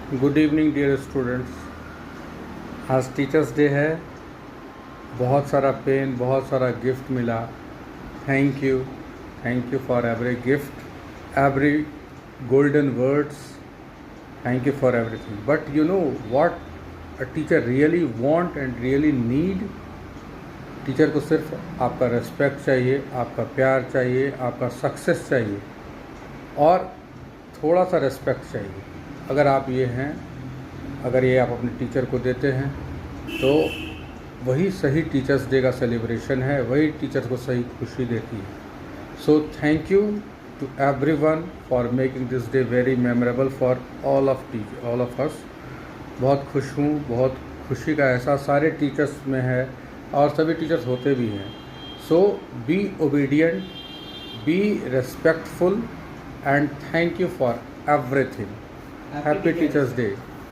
Good evening dear students. आज teachers day है। बहुत सारा पेन, बहुत सारा गिफ्ट मिला। Thank you for every gift, every golden words. Thank you for everything. But you know what a teacher really want and really need. Teacher को सिर्फ आपका रिस्पेक्ट चाहिए, आपका प्यार चाहिए, आपका सक्सेस चाहिए और थोड़ा सा रिस्पेक्ट चाहिए। अगर आप ये हैं, अगर ये आप अपने टीचर को देते हैं तो वही सही टीचर्स डे का सेलिब्रेशन है, वही टीचर को सही खुशी देती है। So thank you to everyone for making this day very memorable for all of us. बहुत खुश हूँ, बहुत खुशी का एहसास सारे टीचर्स में है और सभी टीचर्स होते भी हैं। So be obedient, be respectful and thank you for everything. Happy Teachers Day.